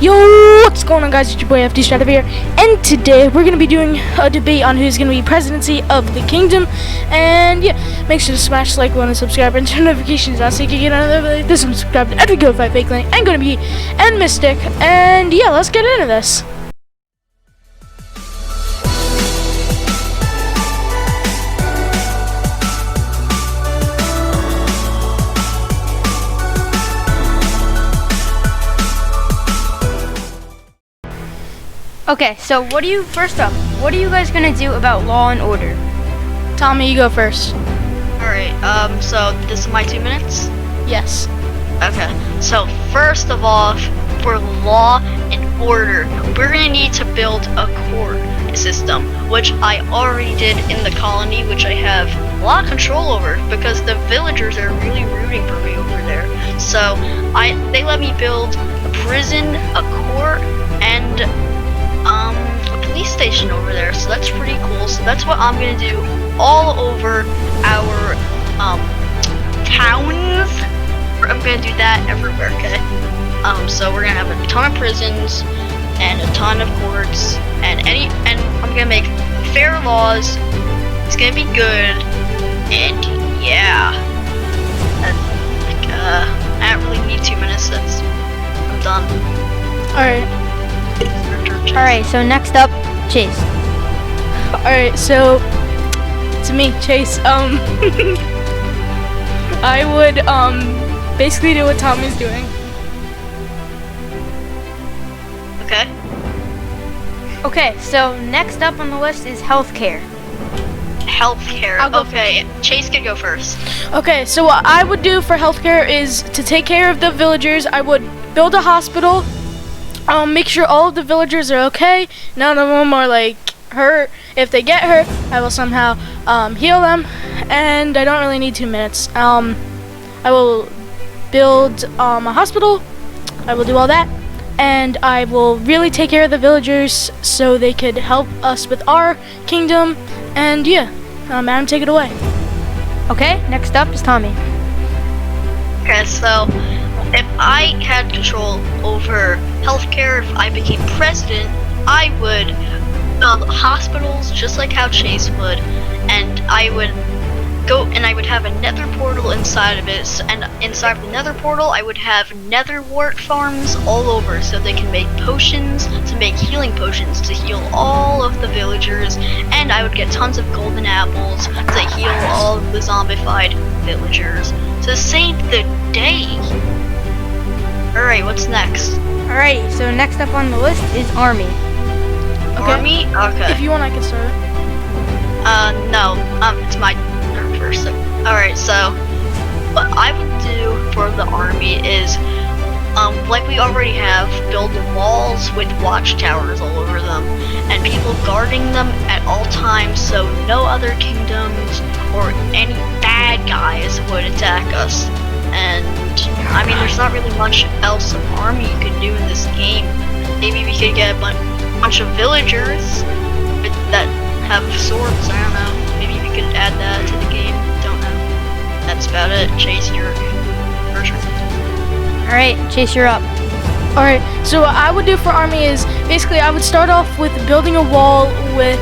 Yo, what's going on, guys? It's your boy FD Stratifis here, and today we're gonna be doing a debate on who's gonna be presidency of the kingdom. And yeah, make sure to smash the like button and subscribe and turn notifications on so you can get another video like this one. Subscribe to every Go Fight Fake Link and gonna be and Mystic. And yeah, let's get into this. Okay, so first up, what are you guys gonna do about law and order? Tommy, you go first. Alright, so this is my 2 minutes? Yes. Okay, so first of all, for law and order, we're gonna need to build a court system, which I already did in the colony, which I have a lot of control over because the villagers are really rooting for me over there. So they let me build a prison, a court, and a police station over there, so that's pretty cool. So that's what I'm gonna do all over our towns. I'm gonna do that everywhere, okay? So we're gonna have a ton of prisons and a ton of courts and I'm gonna make fair laws. It's gonna be good, and yeah. I don't really need 2 minutes. I'm done. Alright, so next up, Chase. Alright, so to me, Chase, I would basically do what Tommy's doing. Okay. Okay, so next up on the list is healthcare. Healthcare. I'll go Okay, Chase can go first. Okay, so what I would do for healthcare is to take care of the villagers. I would build a hospital. Make sure all of the villagers are okay. None of them are like hurt. If they get hurt, I will somehow heal them. And I don't really need 2 minutes. I will build a hospital. I will do all that. And I will really take care of the villagers so they could help us with our kingdom. And yeah, Adam, take it away. Okay, next up is Tommy. Okay, so if I had control over healthcare, if I became president, I would build hospitals just like how Chase would, and I would go and I would have a nether portal inside of it, and inside of the nether portal I would have nether wart farms all over so they can make potions, to make healing potions to heal all of the villagers, and I would get tons of golden apples to heal all of the zombified villagers to save the day. Alright, what's next? Alright, so next up on the list is army. Okay. Army? Okay. If you want, I can start. No. It's my turn first. Alright, so what I would do for the army is, like we already have, build walls with watchtowers all over them, and people guarding them at all times so no other kingdoms or any bad guys would attack us. And I mean, there's not really much else of army you can do in this game. Maybe we could get a bunch of villagers that have swords. I don't know. Maybe we could add that to the game. Don't know. That's about it. Chase, your version. Alright, Chase, you're up. Alright, so what I would do for army is basically I would start off with building a wall with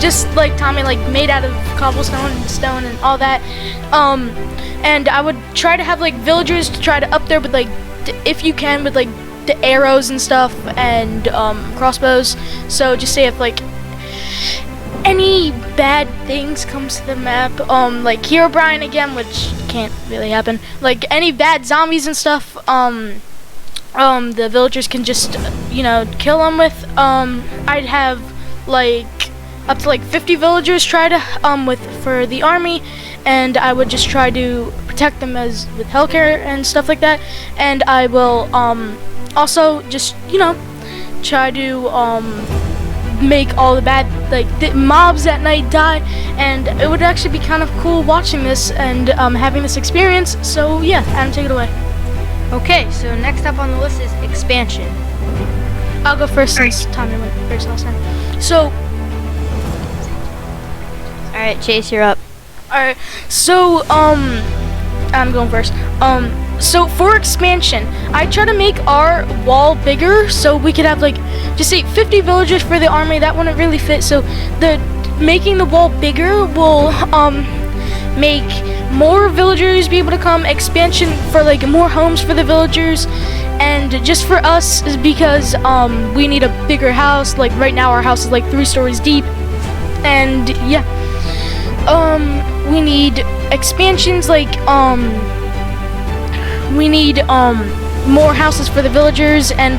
just like Tommy, like made out of cobblestone and stone and all that. And I would try to have like villagers to try to up there with like if you can with like the arrows and stuff and crossbows. So just say if like any bad things comes to the map, like Herobrine again, which can't really happen, like any bad zombies and stuff, the villagers can just kill them with I'd have like up to like 50 villagers try to for the army, and I would just try to protect them with healthcare and stuff like that. And I will also just try to make all the bad the mobs at night die, and it would actually be kind of cool watching this and having this experience. So yeah, Adam, take it away. Okay, so next up on the list is expansion. I'll go first since Tommy went first last time. So alright, Chase, you're up. alright, so I'm going first. So for expansion, I try to make our wall bigger so we could have like, just say 50 villagers for the army. That wouldn't really fit. So the making the wall bigger will make more villagers be able to come. Expansion for like more homes for the villagers, and just for us is because we need a bigger house. Like right now our house is like 3 stories deep, and yeah, we need expansions like we need more houses for the villagers, and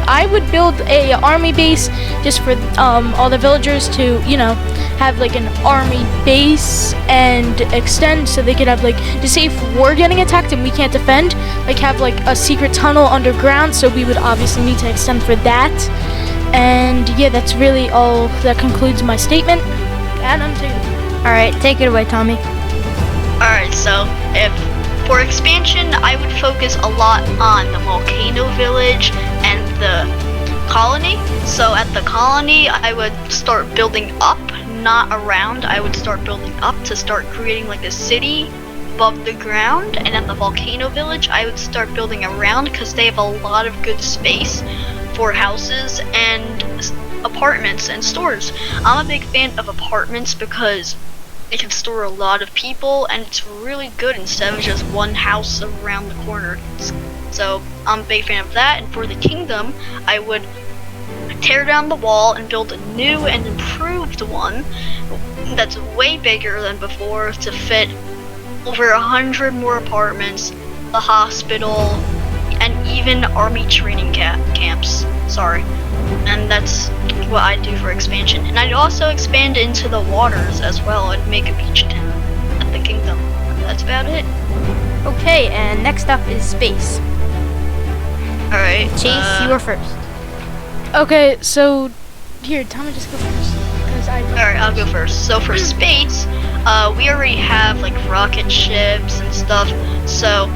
I would build a army base just for all the villagers to, you know, have like an army base and extend, so they could have like, to say if we're getting attacked and we can't defend, like have like a secret tunnel underground, so we would obviously need to extend for that. And yeah, that's really all. That concludes my statement. Adam, take it. All right, take it away, Tommy. Alright, so for expansion, I would focus a lot on the volcano village and the colony. So at the colony, I would start building up, not around. I would start building up to start creating like a city above the ground. And at the volcano village, I would start building around because they have a lot of good space for houses and apartments and stores. I'm a big fan of apartments because it can store a lot of people, and it's really good instead of just one house around the corner. So I'm a big fan of that. And for the kingdom, I would tear down the wall and build a new and improved one that's way bigger than before to fit over 100 more apartments, a hospital, and even army training camps. Sorry. And that's what I do for expansion. And I'd also expand into the waters as well. I'd make a beach town at the kingdom. That's about it. Okay, and next up is space. Alright. Chase, you are first. Okay, so here, Tommy, just go first. Alright, I'll go first. So for space, we already have like rocket ships and stuff. So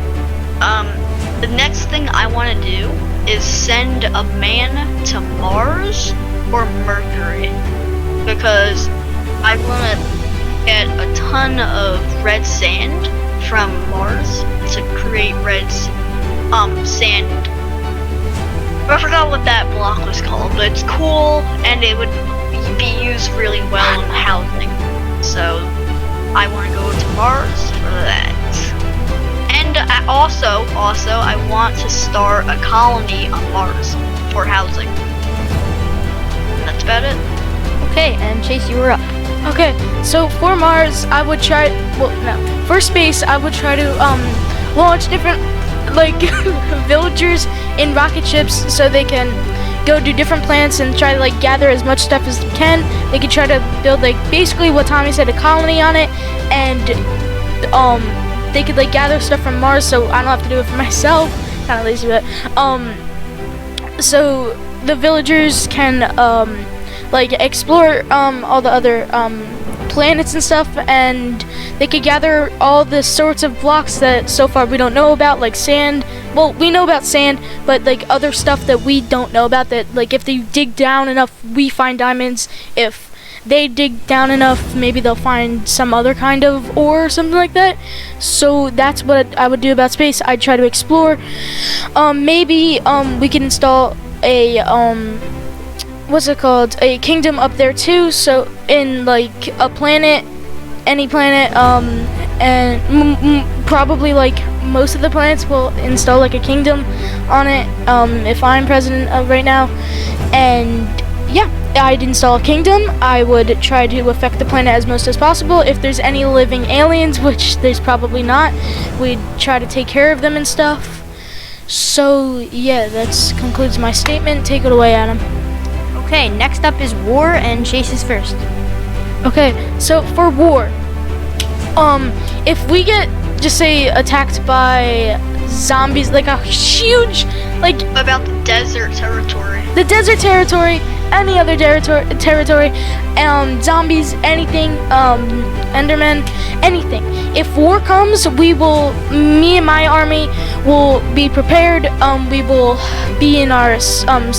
the next thing I want to do is send a man to Mars or Mercury, because I want to get a ton of red sand from Mars to create red sand. I forgot what that block was called, but it's cool and it would be used really well in housing. So I want to go to Mars for that. And also, I want to start a colony on Mars for housing. That's about it. Okay, and Chase, you are up. Okay, so for Mars, I would try. Well, no. For space, I would try to launch different like villagers in rocket ships, so they can go do different planets and try to like gather as much stuff as they can. They could try to build like basically what Tommy said, a colony on it, and they could like gather stuff from Mars, so I don't have to do it for myself. Kind of lazy, but so the villagers can like explore all the other planets and stuff, and they could gather all the sorts of blocks that so far we don't know about, like sand. Well, we know about sand, but like other stuff that we don't know about, that like if they dig down enough, we find diamonds. If they dig down enough, maybe they'll find some other kind of ore or something like that. So that's what I would do about space. I'd try to explore. Maybe we can install a what's it called? A kingdom up there too. So in like a planet, any planet, and probably like most of the planets will install like a kingdom on it. If I'm president of right now, and yeah, I'd install a kingdom. I would try to affect the planet as most as possible. If there's any living aliens, which there's probably not, we'd try to take care of them and stuff. So yeah, that concludes my statement. Take it away, Adam. Okay, next up is war, and Chase is first. Okay, so for war, if we get, just say, attacked by zombies, like a huge, like... What about the desert territory? The desert territory, any other territory, zombies, anything, Endermen, anything. If war comes, me and my army will be prepared. We will be in our sighting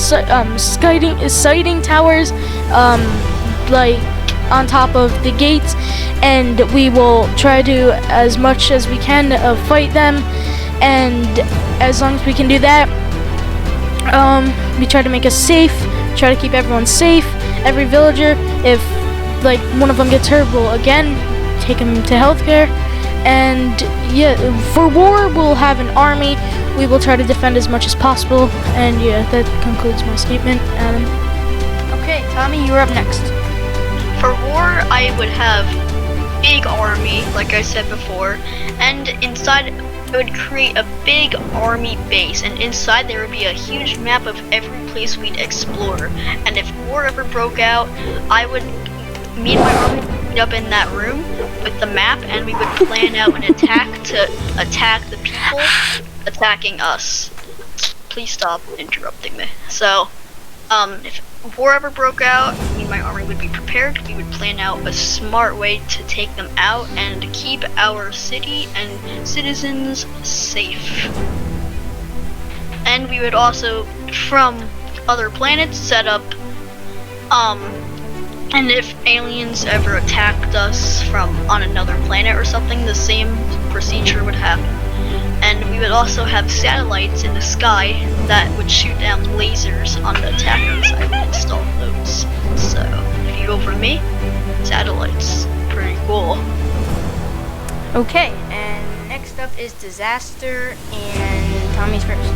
towers, like on top of the gates, and we will try to, as much as we can, fight them. and as long as we can do that, we try to make us safe, try to keep everyone safe. Every villager, if like one of them gets hurt, we'll again take them to healthcare. And yeah, for war, we'll have an army. We will try to defend as much as possible. And yeah, that concludes my statement, Adam. Okay, Tommy, you're up next. For war, I would have big army, like I said before, and inside I would create a big army base, and inside there would be a huge map of every place we'd explore. And if war ever broke out, me and my army would meet up in that room with the map, and we would plan out an attack to attack the people attacking us. Please stop interrupting me. So, if war ever broke out, me and my army would be prepared. We would plan out a smart way to take them out and keep our city and citizens safe. And we would also, from other planets, set up, and if aliens ever attacked us from on another planet or something, the same procedure would happen. And we would also have satellites in the sky that would shoot down lasers on the attackers. I would install those. So, if you go for me, satellites. Pretty cool. Okay, and next up is disaster, and Tommy's first.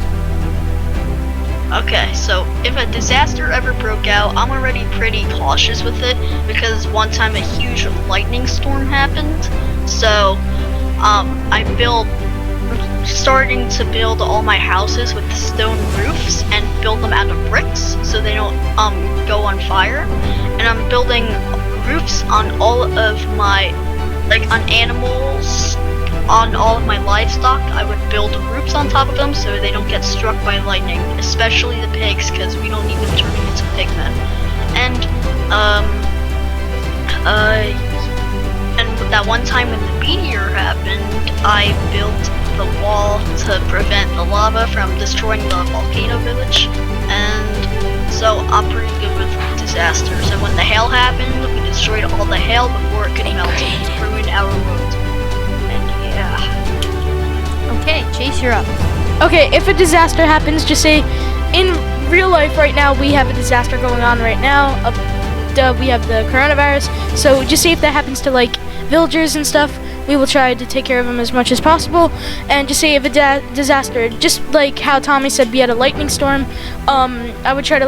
Okay, so if a disaster ever broke out, I'm already pretty cautious with it because one time a huge lightning storm happened. So, starting to build all my houses with stone roofs and build them out of bricks so they don't go on fire. And I'm building roofs on all of my, on animals, on all of my livestock. I would build roofs on top of them so they don't get struck by lightning, especially the pigs, because we don't need them turning into pigmen. And that one time when the meteor happened, I built the wall to prevent the lava from destroying the volcano village. And so I'm pretty good with disasters. And when the hail happened, we destroyed all the hail before it could melt and ruin our world. And yeah. Okay, Chase, you're up. Okay, if a disaster happens, just say, in real life right now, we have a disaster going on right now. We have the coronavirus. So just say if that happens to villagers and stuff, we will try to take care of them as much as possible. And just say if a disaster, just like how Tommy said, we had a lightning storm, I would try to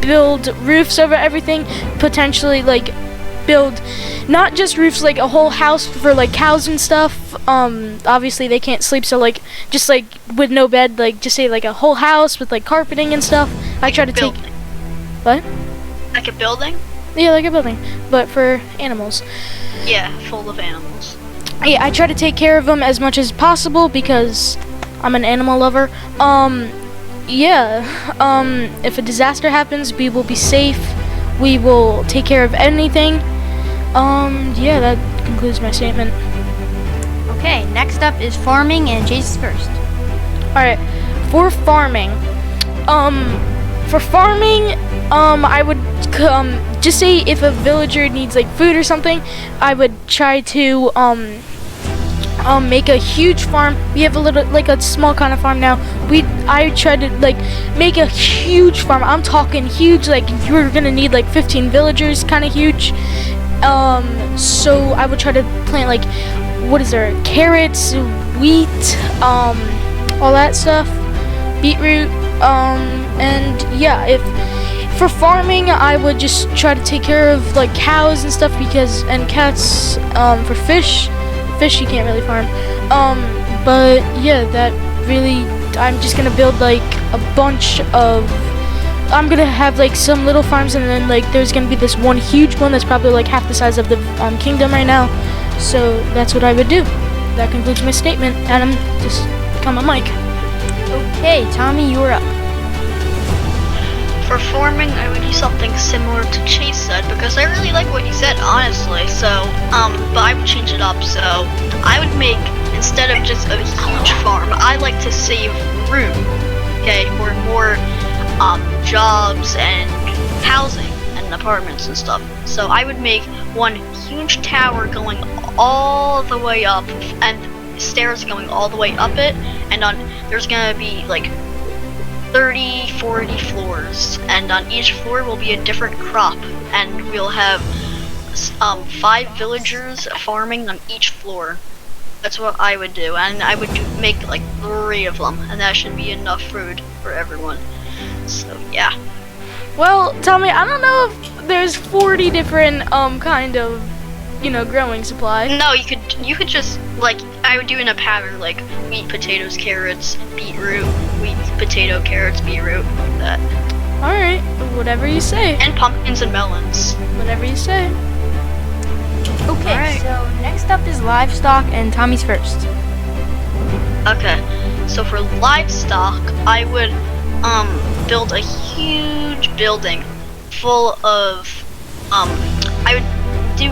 build roofs over everything, potentially build not just roofs, a whole house for cows and stuff. Obviously they can't sleep, so just with no bed, just say a whole house with carpeting and stuff. I try to take what? Like a building? Yeah, like a building, but for animals. Yeah, full of animals. Yeah, I try to take care of them as much as possible because I'm an animal lover. If a disaster happens, we will be safe. We will take care of anything. Yeah, that concludes my statement. Okay, next up is farming, and Chase is first. Alright, for farming. I would just say if a villager needs food or something, I would try to make a huge farm. We have a small kind of farm now. I try to make a huge farm. I'm talking huge, you're gonna need 15 villagers, kind of huge. So I would try to plant carrots, wheat, all that stuff, beetroot, and yeah, for farming, I would just try to take care of cows and stuff and cats. For fish you can't really farm. But yeah, I'm just gonna build I'm gonna have some little farms, and then there's gonna be this one huge one that's probably half the size of the kingdom right now. So that's what I would do. That concludes my statement. Adam, just come on mic. Okay, Tommy, you're up. For farming, I would do something similar to Chase said because I really like what he said, honestly. So, but I would change it up. So, I would make, instead of just a huge farm, I like to save room, okay, for more jobs and housing and apartments and stuff. So, I would make one huge tower going all the way up, and stairs going all the way up it, and there's gonna be like 30, 40 floors, and on each floor will be a different crop, and we'll have 5 villagers farming on each floor. That's what I would do, and I would make like 3 of them, and that should be enough food for everyone. So yeah. Well, Tommy, I don't know if there's 40 different kind of, growing supply. No, you could just like I would do in a pattern like wheat, potatoes, carrots, beetroot, wheat, potato, carrots, beetroot, like that. All right, whatever you say. And pumpkins and melons. Whatever you say. Okay, Alright. so next up is livestock, and Tommy's first. Okay, so for livestock, I would build a huge building full of I would do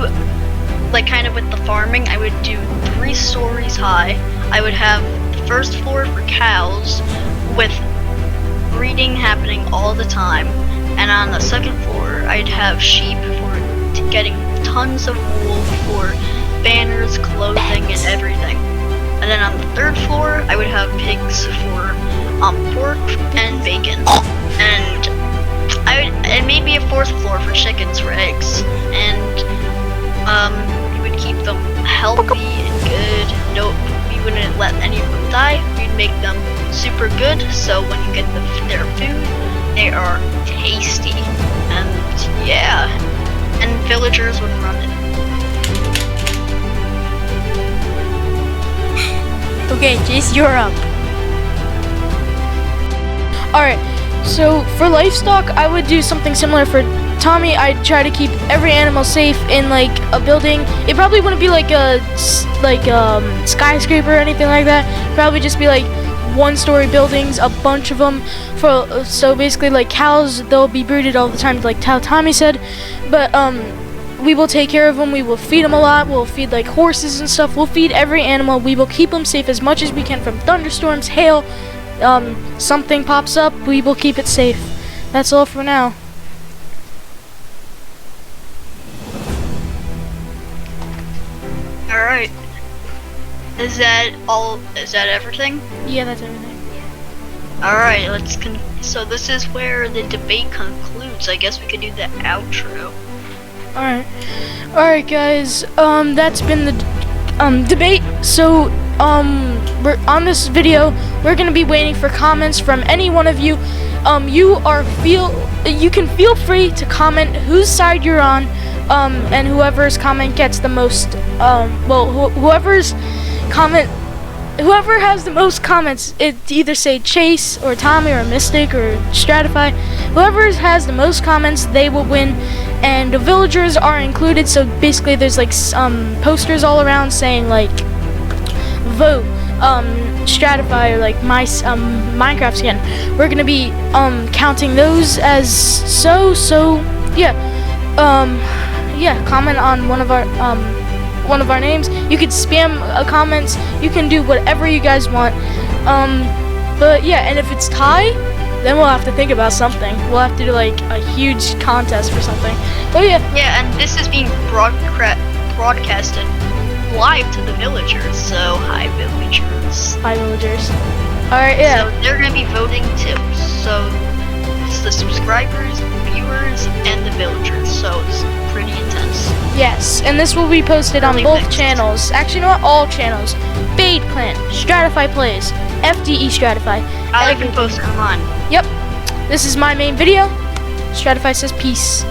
like kind of with the farming. I would do 3 stories high. I would have the first floor for cows with breeding happening all the time, and on the second floor I'd have sheep for getting tons of wool for banners, clothing, and everything. And then on the 3rd floor I would have pigs for pork and bacon, and maybe a 4th floor for chickens for eggs, and we would keep them healthy and good. No, we wouldn't let any of them die. We'd make them super good, so when you get their food, they are tasty. And yeah, and villagers would run it. Okay, Jace, you're up. Alright, so for livestock, I would do something similar for Tommy. I'd try to keep every animal safe in like a building. It probably wouldn't be like a skyscraper or anything like that. Probably just be like 1-story buildings, a bunch of them. So basically like cows, they'll be brooded all the time, like how Tommy said. But we will take care of them. We will feed them a lot. We'll feed like horses and stuff. We'll feed every animal. We will keep them safe as much as we can from thunderstorms, hail. Something pops up, we will keep it safe. That's all for now. Alright. Is that all? Is that everything? Yeah, that's everything. Alright, so this is where the debate concludes. I guess we could do the outro. Alright guys, that's been the debate. So we're on this video, we're gonna be waiting for comments from any one of you. You can feel free to comment whose side you're on, and whoever's comment gets the most whoever has the most comments, it either say Chase or Tommy or Mystic or Stratify. Whoever has the most comments, they will win, and the villagers are included. So basically there's like posters all around saying like vote Stratify or like my Minecraft skin. We're gonna be counting those as comment on one of our names. You could spam comments. You can do whatever you guys want. But yeah, and if it's tie, then we'll have to think about something. We'll have to do like a huge contest for something. But yeah. Yeah, and this is being broadcasted live to the villagers. So hi villagers. Hi villagers. All right, yeah. So they're gonna be voting too. So it's the subscribers, the viewers, and the villagers. So it's pretty intense. Yes, and this will be posted on Really both mixed. channels. Actually, not all channels. Fade Clan, Stratify Plays, FDE Stratify. I'll even post it online. Yep. This is my main video. Stratify says peace.